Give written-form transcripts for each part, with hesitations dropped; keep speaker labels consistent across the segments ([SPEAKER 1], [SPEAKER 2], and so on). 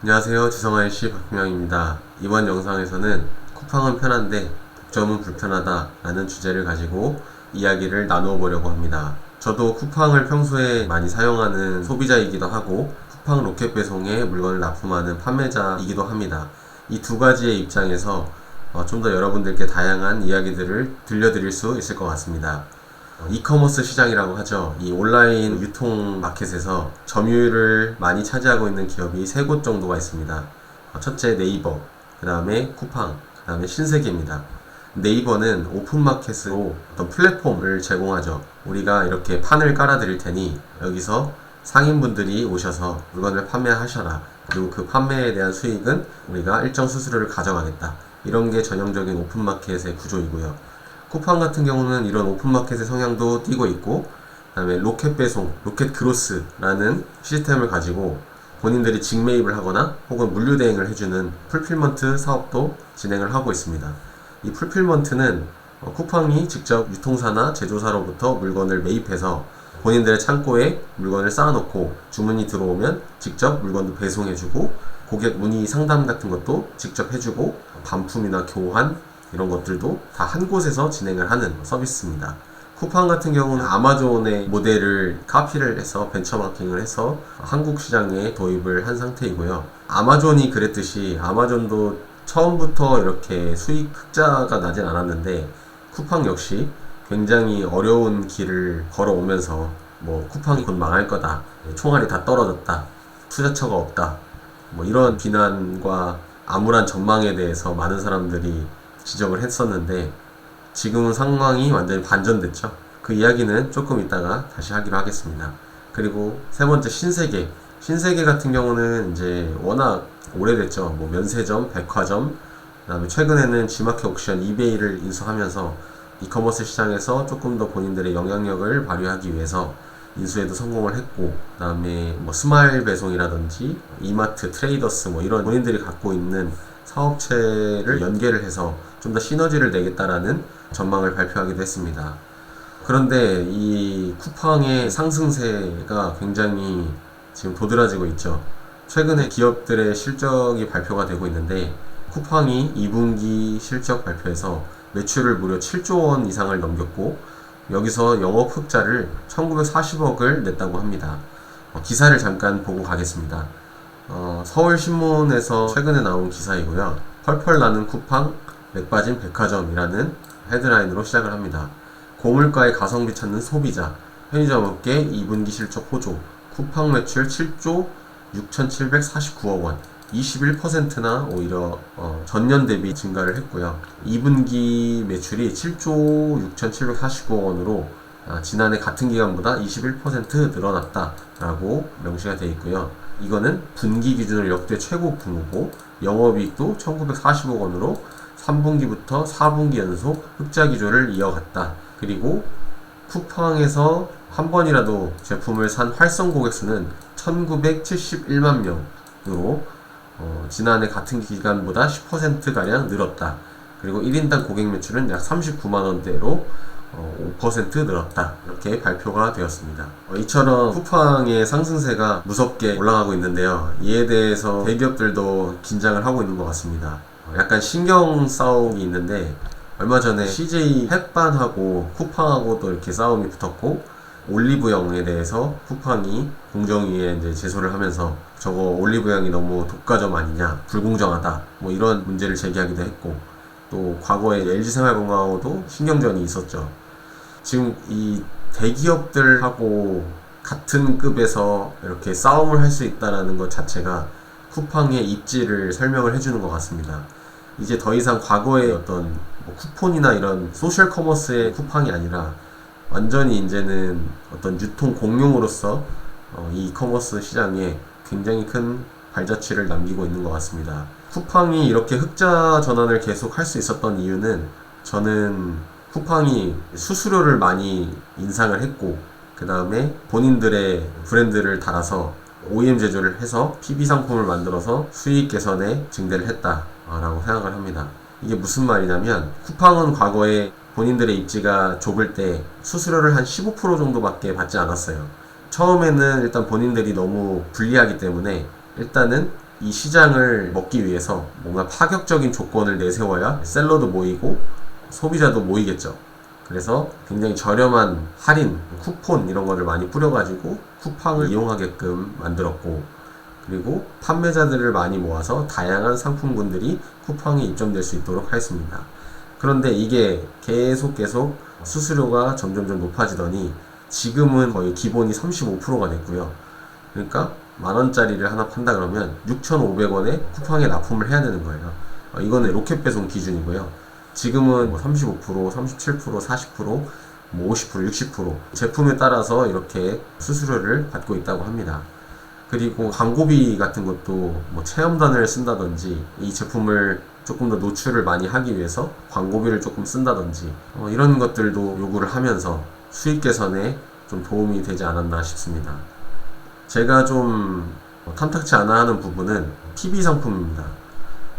[SPEAKER 1] 안녕하세요. 지성IC 박규명입니다. 이번 영상에서는 쿠팡은 편한데 독점은 불편하다 라는 주제를 가지고 이야기를 나누어 보려고 합니다. 저도 쿠팡을 평소에 많이 사용하는 소비자이기도 하고 쿠팡 로켓 배송에 물건을 납품하는 판매자이기도 합니다. 이 두 가지의 입장에서 좀 더 여러분들께 다양한 이야기들을 들려드릴 수 있을 것 같습니다. 이커머스 시장이라고 하죠. 이 온라인 유통 마켓에서 점유율을 많이 차지하고 있는 기업이 세 곳 정도가 있습니다. 첫째 네이버, 그 다음에 쿠팡, 그 다음에 신세계입니다. 네이버는 오픈마켓으로 어떤 플랫폼을 제공하죠. 우리가 이렇게 판을 깔아 드릴 테니 여기서 상인분들이 오셔서 물건을 판매하셔라. 그리고 그 판매에 대한 수익은 우리가 일정 수수료를 가져가겠다. 이런 게 전형적인 오픈마켓의 구조이고요. 쿠팡 같은 경우는 이런 오픈마켓의 성향도 띠고 있고, 그 다음에 로켓 배송, 로켓 크로스라는 시스템을 가지고 본인들이 직매입을 하거나 혹은 물류대행을 해주는 풀필먼트 사업도 진행을 하고 있습니다. 이 풀필먼트는 쿠팡이 직접 유통사나 제조사로부터 물건을 매입해서 본인들의 창고에 물건을 쌓아놓고 주문이 들어오면 직접 물건도 배송해주고, 고객 문의 상담 같은 것도 직접 해주고, 반품이나 교환 이런 것들도 다 한 곳에서 진행을 하는 서비스입니다. 쿠팡 같은 경우는 아마존의 모델을 카피를 해서 벤처마킹을 해서 한국 시장에 도입을 한 상태이고요. 아마존이 그랬듯이 아마존도 처음부터 이렇게 수익 흑자가 나진 않았는데 쿠팡 역시 굉장히 어려운 길을 걸어오면서 쿠팡이 곧 망할 거다, 총알이 다 떨어졌다, 투자처가 없다, 이런 비난과 암울한 전망에 대해서 많은 사람들이 지적을 했었는데 지금은 상황이 완전히 반전됐죠. 그 이야기는 조금 이따가 다시 하기로 하겠습니다. 그리고 세 번째 신세계. 신세계 같은 경우는 이제 워낙 오래됐죠. 면세점, 백화점, 그 다음에 최근에는 G마켓 옥션, 이베이를 인수하면서 이커머스 시장에서 조금 더 본인들의 영향력을 발휘하기 위해서 인수에도 성공을 했고, 그 다음에 스마일 배송이라든지 이마트, 트레이더스 이런 본인들이 갖고 있는 사업체를 연계를 해서 좀 더 시너지를 내겠다라는 전망을 발표하기도 했습니다. 그런데 이 쿠팡의 상승세가 굉장히 지금 도드라지고 있죠. 최근에 기업들의 실적이 발표가 되고 있는데 쿠팡이 2분기 실적 발표에서 매출을 무려 7조 원 이상을 넘겼고 여기서 영업 흑자를 1940억을 냈다고 합니다. 기사를 잠깐 보고 가겠습니다. 서울신문에서 최근에 나온 기사이고요. 펄펄 나는 쿠팡, 맥빠진 백화점이라는 헤드라인으로 시작을 합니다. 고물가의 가성비 찾는 소비자, 편의점 업계 2분기 실적 호조, 쿠팡 매출 7조 6,749억 원, 21%나 오히려 전년 대비 증가를 했고요. 2분기 매출이 7조 6,749억 원으로 지난해 같은 기간보다 21% 늘어났다라고 명시가 되어 있고요. 이거는 분기 기준으로 역대 최고 규모고 영업이익도 1,940억 원으로 3분기부터 4분기 연속 흑자 기조를 이어갔다. 그리고 쿠팡에서 한 번이라도 제품을 산 활성 고객 수는 1,971만 명으로 지난해 같은 기간보다 10%가량 늘었다. 그리고 1인당 고객 매출은 약 39만 원대로 5% 늘었다. 이렇게 발표가 되었습니다. 이처럼 쿠팡의 상승세가 무섭게 올라가고 있는데요. 이에 대해서 대기업들도 긴장을 하고 있는 것 같습니다. 약간 신경 싸움이 있는데 얼마 전에 CJ 햇반하고 쿠팡하고도 이렇게 싸움이 붙었고 올리브영에 대해서 쿠팡이 공정위에 이제 제소를 하면서 저거 올리브영이 너무 독과점 아니냐, 불공정하다, 이런 문제를 제기하기도 했고 또 과거에 LG생활건강하고도 신경전이 있었죠. 지금 이 대기업들하고 같은 급에서 이렇게 싸움을 할 수 있다는 것 자체가 쿠팡의 입지를 설명을 해주는 것 같습니다. 이제 더 이상 과거의 어떤 쿠폰이나 이런 소셜 커머스의 쿠팡이 아니라 완전히 이제는 어떤 유통 공룡으로서 이 이커머스 시장에 굉장히 큰 발자취를 남기고 있는 것 같습니다. 쿠팡이 이렇게 흑자 전환을 계속 할 수 있었던 이유는 저는 쿠팡이 수수료를 많이 인상을 했고 그 다음에 본인들의 브랜드를 달아서 OEM 제조를 해서 PB 상품을 만들어서 수익 개선에 증대를 했다라고 생각을 합니다. 이게 무슨 말이냐면 쿠팡은 과거에 본인들의 입지가 좁을 때 수수료를 한 15% 정도밖에 받지 않았어요. 처음에는 일단 본인들이 너무 불리하기 때문에 일단은 이 시장을 먹기 위해서 뭔가 파격적인 조건을 내세워야 셀러도 모이고 소비자도 모이겠죠. 그래서 굉장히 저렴한 할인, 쿠폰 이런 거를 많이 뿌려가지고 쿠팡을 이용하게끔 만들었고, 그리고 판매자들을 많이 모아서 다양한 상품군들이 쿠팡에 입점될 수 있도록 하였습니다. 그런데 이게 계속 수수료가 점점 높아지더니 지금은 거의 기본이 35%가 됐고요. 그러니까 만원짜리를 하나 판다 그러면 6,500원에 쿠팡에 납품을 해야 되는 거예요. 이거는 로켓 배송 기준이고요. 지금은 35%, 37%, 40%, 50%, 60% 제품에 따라서 이렇게 수수료를 받고 있다고 합니다. 그리고 광고비 같은 것도 체험단을 쓴다든지 이 제품을 조금 더 노출을 많이 하기 위해서 광고비를 조금 쓴다든지 이런 것들도 요구를 하면서 수익 개선에 좀 도움이 되지 않았나 싶습니다. 제가 좀 탐탁치 않아 하는 부분은 PB 상품입니다.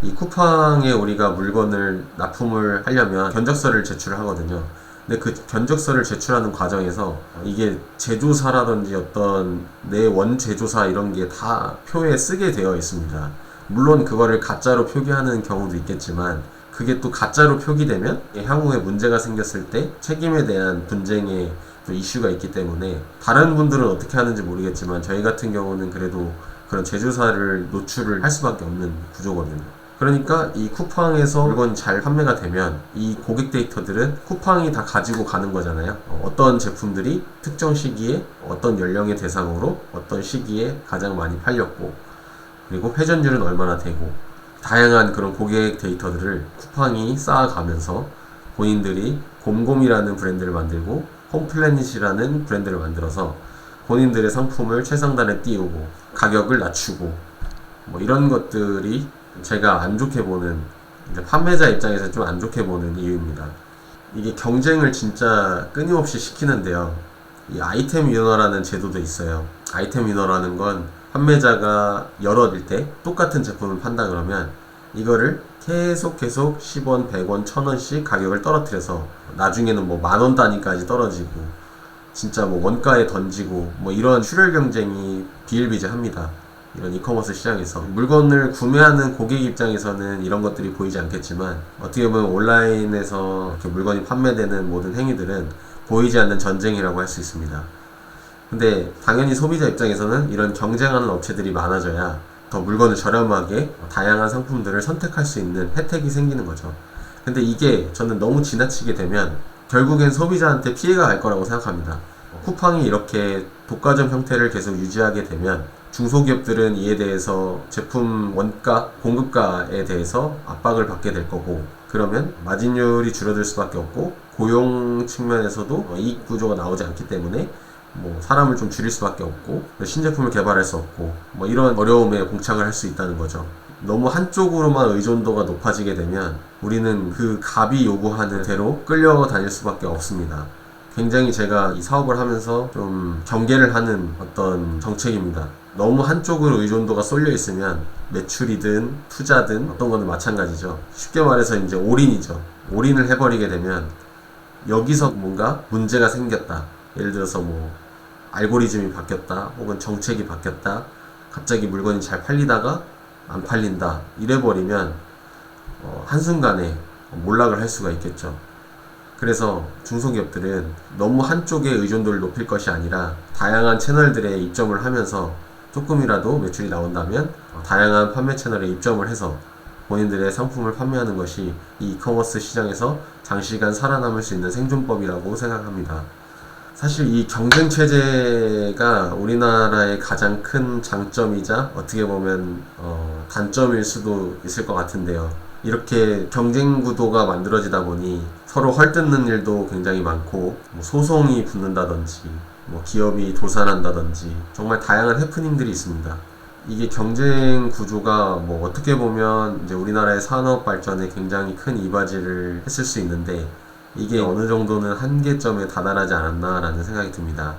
[SPEAKER 1] 이 쿠팡에 우리가 물건을 납품을 하려면 견적서를 제출하거든요. 근데 그 견적서를 제출하는 과정에서 이게 제조사라든지 어떤 내 원제조사 이런 게 다 표에 쓰게 되어 있습니다. 물론 그거를 가짜로 표기하는 경우도 있겠지만 그게 또 가짜로 표기되면 향후에 문제가 생겼을 때 책임에 대한 분쟁의 또 이슈가 있기 때문에 다른 분들은 어떻게 하는지 모르겠지만 저희 같은 경우는 그래도 그런 제조사를 노출을 할 수밖에 없는 구조거든요. 그러니까 이 쿠팡에서 물건이 잘 판매가 되면 이 고객 데이터들은 쿠팡이 다 가지고 가는 거잖아요. 어떤 제품들이 특정 시기에 어떤 연령의 대상으로 어떤 시기에 가장 많이 팔렸고, 그리고 회전율은 얼마나 되고, 다양한 그런 고객 데이터들을 쿠팡이 쌓아가면서 본인들이 곰곰이라는 브랜드를 만들고 홈플래닛이라는 브랜드를 만들어서 본인들의 상품을 최상단에 띄우고 가격을 낮추고 이런 것들이 제가 안 좋게 보는, 판매자 입장에서 좀 안 좋게 보는 이유입니다. 이게 경쟁을 진짜 끊임없이 시키는데요. 이 아이템 위너라는 제도도 있어요. 아이템 위너라는 건 판매자가 여럿일 때 똑같은 제품을 판다 그러면 이거를 계속 10원, 100원, 1000원씩 가격을 떨어뜨려서 나중에는 만원 단위까지 떨어지고 진짜 원가에 던지고 이런 출혈 경쟁이 비일비재합니다. 이런 이커머스 시장에서 물건을 구매하는 고객 입장에서는 이런 것들이 보이지 않겠지만 어떻게 보면 온라인에서 이렇게 물건이 판매되는 모든 행위들은 보이지 않는 전쟁이라고 할 수 있습니다. 근데 당연히 소비자 입장에서는 이런 경쟁하는 업체들이 많아져야 더 물건을 저렴하게 다양한 상품들을 선택할 수 있는 혜택이 생기는 거죠. 근데 이게 저는 너무 지나치게 되면 결국엔 소비자한테 피해가 갈 거라고 생각합니다. 쿠팡이 이렇게 독과점 형태를 계속 유지하게 되면 중소기업들은 이에 대해서 제품 원가, 공급가에 대해서 압박을 받게 될 거고, 그러면 마진율이 줄어들 수밖에 없고 고용 측면에서도 이익 구조가 나오지 않기 때문에 사람을 좀 줄일 수밖에 없고 신제품을 개발할 수 없고 이런 어려움에 봉착을 할 수 있다는 거죠. 너무 한쪽으로만 의존도가 높아지게 되면 우리는 그 갑이 요구하는 대로 끌려다닐 수밖에 없습니다. 굉장히 제가 이 사업을 하면서 좀 경계를 하는 어떤 정책입니다. 너무 한쪽으로 의존도가 쏠려 있으면 매출이든 투자든 어떤 거는 마찬가지죠. 쉽게 말해서 이제 올인이죠. 올인을 해버리게 되면 여기서 뭔가 문제가 생겼다. 예를 들어서 알고리즘이 바뀌었다, 혹은 정책이 바뀌었다, 갑자기 물건이 잘 팔리다가 안 팔린다, 이래버리면 한순간에 몰락을 할 수가 있겠죠. 그래서 중소기업들은 너무 한쪽에 의존도를 높일 것이 아니라 다양한 채널들에 입점을 하면서 조금이라도 매출이 나온다면 다양한 판매 채널에 입점을 해서 본인들의 상품을 판매하는 것이 이 이커머스 시장에서 장시간 살아남을 수 있는 생존법이라고 생각합니다. 사실 이 경쟁 체제가 우리나라의 가장 큰 장점이자 어떻게 보면 단점일 수도 있을 것 같은데요. 이렇게 경쟁 구도가 만들어지다 보니 서로 헐뜯는 일도 굉장히 많고 소송이 붙는다든지 기업이 도산한다든지 정말 다양한 해프닝들이 있습니다. 이게 경쟁 구조가 어떻게 보면 이제 우리나라의 산업 발전에 굉장히 큰 이바지를 했을 수 있는데 이게 어느 정도는 한계점에 다다르지 않았나라는 생각이 듭니다.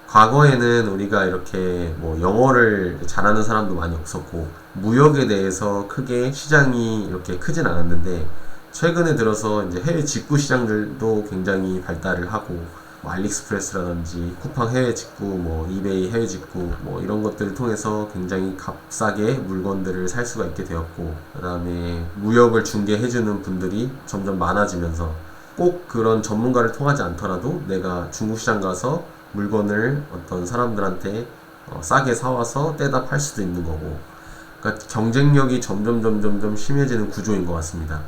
[SPEAKER 1] 과거에는 우리가 이렇게 영어를 잘하는 사람도 많이 없었고 무역에 대해서 크게 시장이 이렇게 크진 않았는데 최근에 들어서 이제 해외 직구 시장들도 굉장히 발달을 하고 뭐 알리익스프레스라든지 쿠팡 해외 직구, 뭐 이베이 해외 직구, 뭐 이런 것들을 통해서 굉장히 값싸게 물건들을 살 수가 있게 되었고, 그 다음에 무역을 중개해주는 분들이 점점 많아지면서 꼭 그런 전문가를 통하지 않더라도 내가 중국 시장 가서 물건을 어떤 사람들한테 싸게 사와서 떼다 팔 수도 있는 거고, 그러니까 경쟁력이 점점 심해지는 구조인 것 같습니다.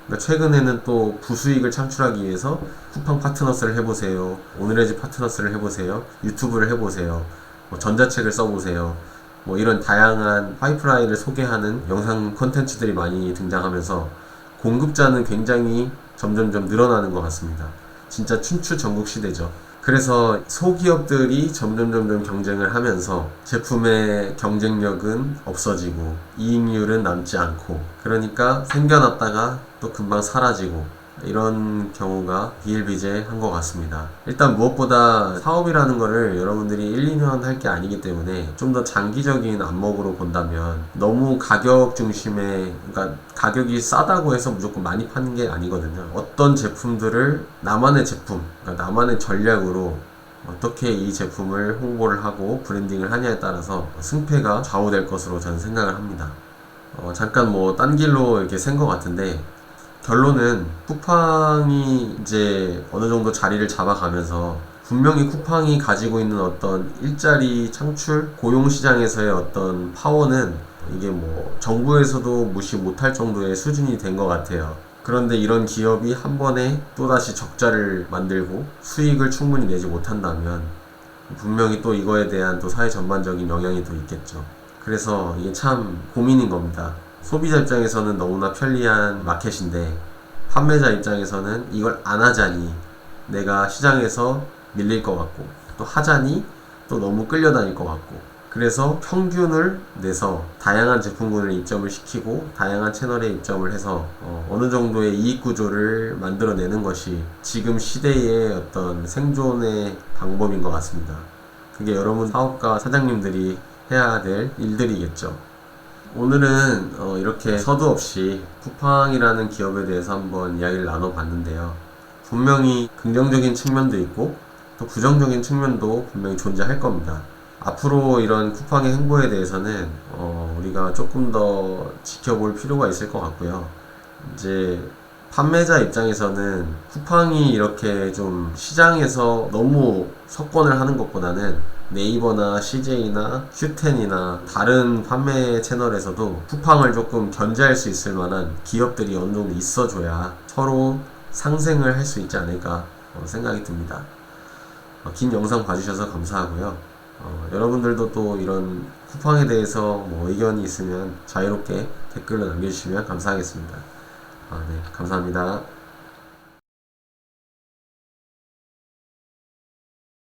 [SPEAKER 1] 그러니까 최근에는 또 부수익을 창출하기 위해서 쿠팡 파트너스를 해보세요, 오늘의 집 파트너스를 해보세요, 유튜브를 해보세요, 뭐 전자책을 써보세요, 뭐 이런 다양한 파이프라인을 소개하는 영상 콘텐츠들이 많이 등장하면서 공급자는 굉장히 점점점 늘어나는 것 같습니다. 진짜 춘추 전국 시대죠. 그래서 소기업들이 점점 경쟁을 하면서 제품의 경쟁력은 없어지고 이익률은 남지 않고, 그러니까 생겨났다가 또 금방 사라지고, 이런 경우가 비일비재한 것 같습니다. 일단 무엇보다 사업이라는 거를 여러분들이 1, 2년 할 게 아니기 때문에 좀 더 장기적인 안목으로 본다면 너무 가격 중심의, 그러니까 가격이 싸다고 해서 무조건 많이 파는 게 아니거든요. 어떤 제품들을 나만의 제품, 그러니까 나만의 전략으로 어떻게 이 제품을 홍보를 하고 브랜딩을 하냐에 따라서 승패가 좌우될 것으로 저는 생각을 합니다. 잠깐 뭐 딴 길로 이렇게 센 것 같은데, 결론은 쿠팡이 이제 어느 정도 자리를 잡아가면서 분명히 쿠팡이 가지고 있는 어떤 일자리 창출, 고용시장에서의 어떤 파워는 이게 뭐 정부에서도 무시 못할 정도의 수준이 된 것 같아요. 그런데 이런 기업이 한 번에 또다시 적자를 만들고 수익을 충분히 내지 못한다면 분명히 또 이거에 대한 또 사회 전반적인 영향이 또 있겠죠. 그래서 이게 참 고민인 겁니다. 소비자 입장에서는 너무나 편리한 마켓인데 판매자 입장에서는 이걸 안 하자니 내가 시장에서 밀릴 것 같고, 또 하자니 또 너무 끌려다닐 것 같고, 그래서 평균을 내서 다양한 제품군을 입점을 시키고 다양한 채널에 입점을 해서 어느 정도의 이익 구조를 만들어내는 것이 지금 시대의 어떤 생존의 방법인 것 같습니다. 그게 여러분 사업가 사장님들이 해야 될 일들이겠죠. 오늘은 이렇게 서두 없이 쿠팡이라는 기업에 대해서 한번 이야기를 나눠봤는데요. 분명히 긍정적인 측면도 있고 또 부정적인 측면도 분명히 존재할 겁니다. 앞으로 이런 쿠팡의 행보에 대해서는 우리가 조금 더 지켜볼 필요가 있을 것 같고요. 이제 판매자 입장에서는 쿠팡이 이렇게 좀 시장에서 너무 석권을 하는 것보다는 네이버나 CJ나 Q10이나 다른 판매 채널에서도 쿠팡을 조금 견제할 수 있을 만한 기업들이 어느 정도 있어줘야 서로 상생을 할 수 있지 않을까 생각이 듭니다. 긴 영상 봐주셔서 감사하고요. 여러분들도 또 이런 쿠팡에 대해서 뭐 의견이 있으면 자유롭게 댓글로 남겨주시면 감사하겠습니다. 네, 감사합니다.